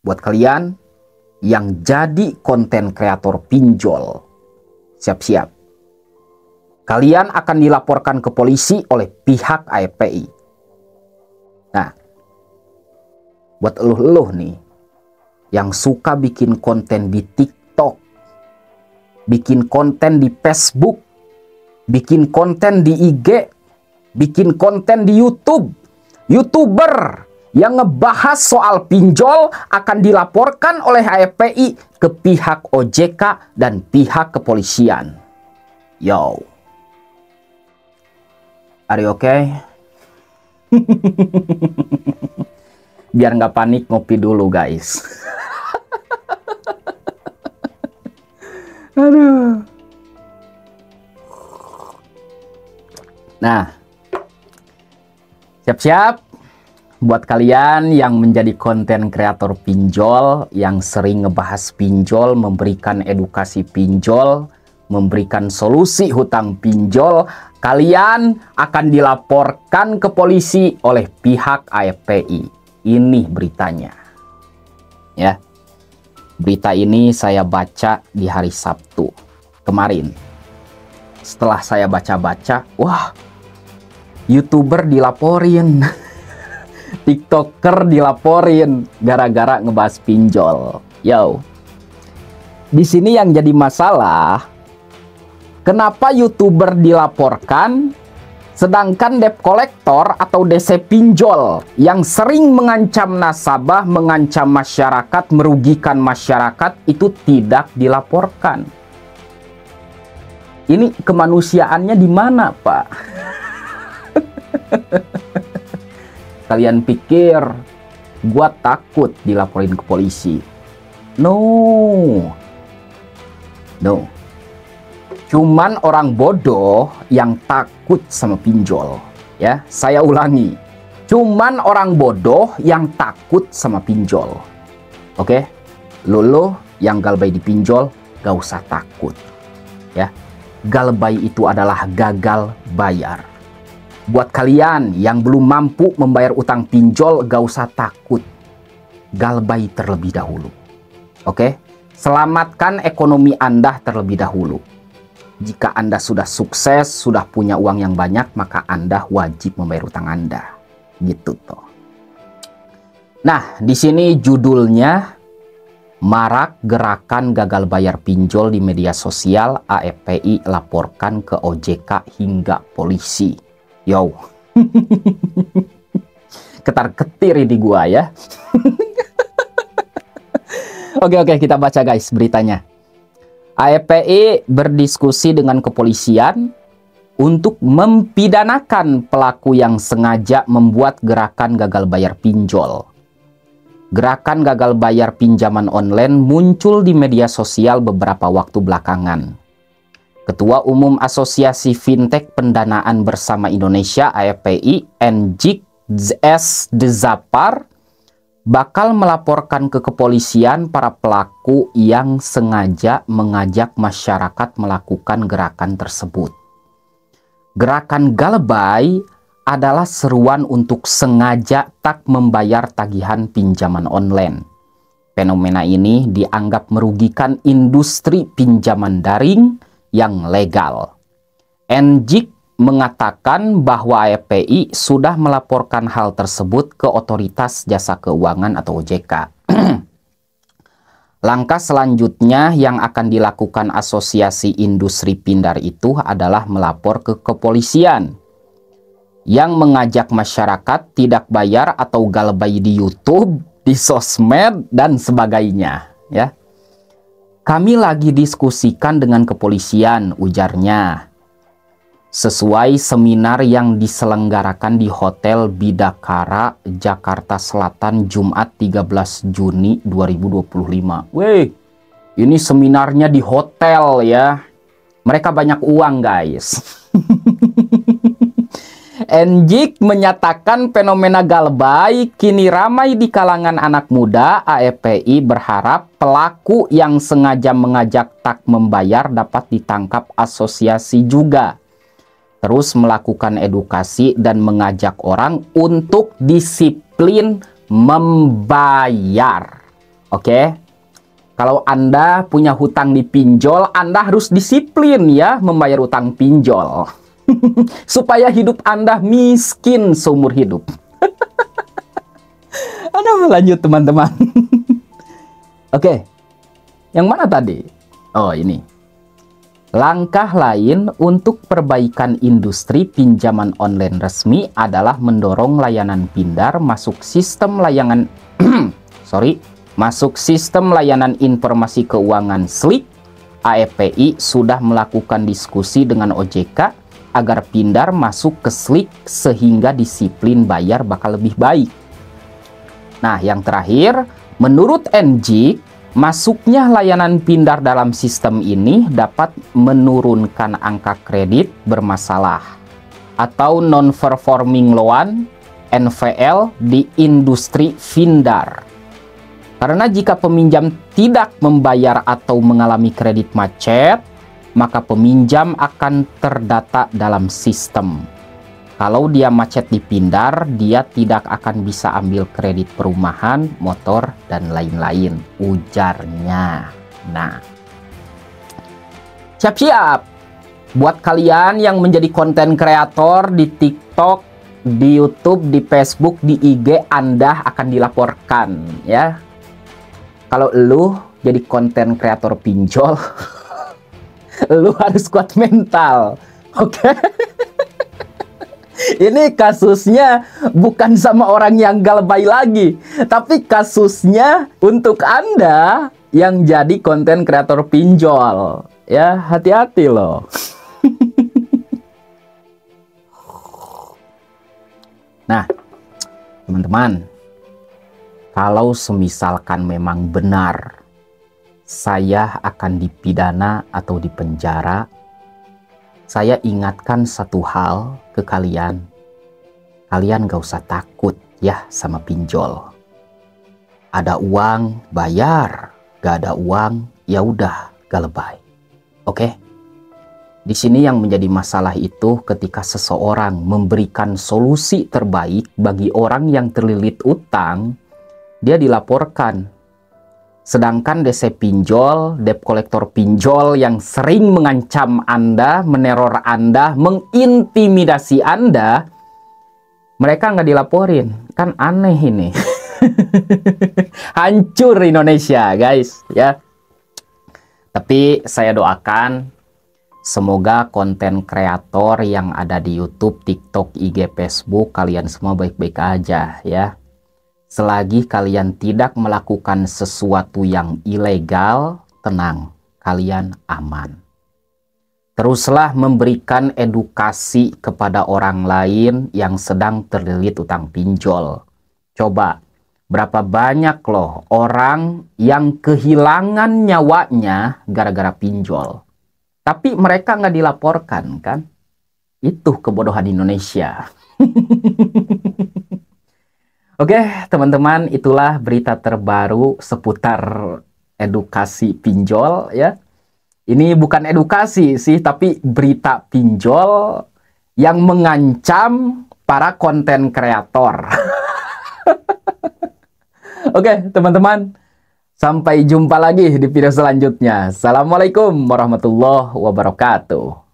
buat kalian yang jadi konten kreator pinjol, siap-siap. Kalian akan dilaporkan ke polisi oleh pihak AFPI. Nah, buat eluh-eluh nih, yang suka bikin konten di TikTok, bikin konten di Facebook, bikin konten di IG, bikin konten di YouTube, YouTuber yang ngebahas soal pinjol akan dilaporkan oleh AFPI ke pihak OJK dan pihak kepolisian. Yo, are you okay? Biar nggak panik, ngopi dulu guys. Aduh. Nah, siap-siap buat kalian yang menjadi konten kreator pinjol, yang sering ngebahas pinjol, memberikan edukasi pinjol, memberikan solusi hutang pinjol, kalian akan dilaporkan ke polisi oleh pihak AFPI. Ini beritanya. Ya. Berita ini saya baca di hari Sabtu kemarin. Setelah saya baca-baca, wah, YouTuber dilaporin. TikToker dilaporin gara-gara ngebahas pinjol. Yo. Di sini yang jadi masalah, kenapa YouTuber dilaporkan sedangkan debt collector atau DC pinjol yang sering mengancam nasabah, mengancam masyarakat, merugikan masyarakat itu tidak dilaporkan. Ini kemanusiaannya di mana, Pak? Kalian pikir gua takut dilaporin ke polisi? No. Cuman orang bodoh yang takut sama pinjol. Ya, saya ulangi. Cuman orang bodoh yang takut sama pinjol. Oke? Lo yang galbay dipinjol, gak usah takut. Ya. Galbay itu adalah gagal bayar. Buat kalian yang belum mampu membayar utang pinjol, gak usah takut. Galbay terlebih dahulu. Oke? Selamatkan ekonomi Anda terlebih dahulu. Jika Anda sudah sukses, sudah punya uang yang banyak, maka Anda wajib membayar utang Anda. Gitu toh. Nah, di sini judulnya marak gerakan gagal bayar pinjol di media sosial, AFPI laporkan ke OJK hingga polisi. Yo. Ketar-ketir ini gua ya. Oke, kita baca guys beritanya. AFPI berdiskusi dengan kepolisian untuk mempidanakan pelaku yang sengaja membuat gerakan gagal bayar pinjol. Gerakan gagal bayar pinjaman online muncul di media sosial beberapa waktu belakangan. Ketua Umum Asosiasi Fintech Pendanaan Bersama Indonesia AFPI, Enjik S. Dezapar, bakal melaporkan ke kepolisian para pelaku yang sengaja mengajak masyarakat melakukan gerakan tersebut. Gerakan galbay adalah seruan untuk sengaja tak membayar tagihan pinjaman online. Fenomena ini dianggap merugikan industri pinjaman daring yang legal. Enjik mengatakan bahwa AFPI sudah melaporkan hal tersebut ke Otoritas Jasa Keuangan atau OJK. Langkah selanjutnya yang akan dilakukan Asosiasi Industri Pindar itu adalah melapor ke kepolisian yang mengajak masyarakat tidak bayar atau galbay di YouTube, di sosmed, dan sebagainya. Ya. Kami lagi diskusikan dengan kepolisian, ujarnya. Sesuai seminar yang diselenggarakan di Hotel Bidakara, Jakarta Selatan, Jumat 13 Juni 2025. Weh, ini seminarnya di hotel ya. Mereka banyak uang guys. Enjik menyatakan fenomena galbay kini ramai di kalangan anak muda. AFPI berharap pelaku yang sengaja mengajak tak membayar dapat ditangkap asosiasi juga. Terus melakukan edukasi dan mengajak orang untuk disiplin membayar. Oke. Kalau Anda punya hutang di pinjol, Anda harus disiplin ya membayar utang pinjol. Supaya hidup Anda miskin seumur hidup. Anda lanjut teman-teman. Oke. Yang mana tadi? Oh, ini. Langkah lain untuk perbaikan industri pinjaman online resmi adalah mendorong layanan Pindar masuk sistem layanan masuk sistem layanan informasi keuangan SLIK. AFPI sudah melakukan diskusi dengan OJK agar Pindar masuk ke SLIK sehingga disiplin bayar bakal lebih baik. Nah, yang terakhir, menurut NJIK, masuknya layanan Pindar dalam sistem ini dapat menurunkan angka kredit bermasalah atau non-performing loan (NPL) di industri Pindar. Karena jika peminjam tidak membayar atau mengalami kredit macet, maka peminjam akan terdata dalam sistem. Kalau dia macet di Pindar, dia tidak akan bisa ambil kredit perumahan, motor, dan lain-lain, ujarnya. Nah, siap-siap buat kalian yang menjadi konten kreator di TikTok, di YouTube, di Facebook, di IG, Anda akan dilaporkan ya. Kalau lu jadi konten kreator pinjol, lu harus kuat mental, oke? Ini kasusnya bukan sama orang yang galbay lagi, tapi kasusnya untuk Anda yang jadi konten kreator pinjol. Ya, hati-hati loh. Nah, teman-teman, kalau semisalkan memang benar saya akan dipidana atau dipenjara, saya ingatkan satu hal ke kalian. Kalian gak usah takut ya sama pinjol. Ada uang, bayar. Gak ada uang, ya udah, gak lebay. Oke? Di sini yang menjadi masalah itu ketika seseorang memberikan solusi terbaik bagi orang yang terlilit utang, dia dilaporkan. Sedangkan DC pinjol, debt collector pinjol yang sering mengancam Anda, meneror Anda, mengintimidasi Anda, mereka nggak dilaporin. Kan aneh ini. Hancur Indonesia, guys. Ya. Tapi saya doakan semoga konten kreator yang ada di YouTube, TikTok, IG, Facebook, kalian semua baik-baik aja ya. Selagi kalian tidak melakukan sesuatu yang ilegal, tenang, kalian aman. Teruslah memberikan edukasi kepada orang lain yang sedang terlilit utang pinjol. Coba, berapa banyak loh orang yang kehilangan nyawanya gara-gara pinjol. Tapi mereka nggak dilaporkan kan? Itu kebodohan Indonesia. Oke, teman-teman, itulah berita terbaru seputar edukasi pinjol ya. Ini bukan edukasi sih, tapi berita pinjol yang mengancam para konten kreator. Oke, teman-teman, sampai jumpa lagi di video selanjutnya. Assalamualaikum warahmatullahi wabarakatuh.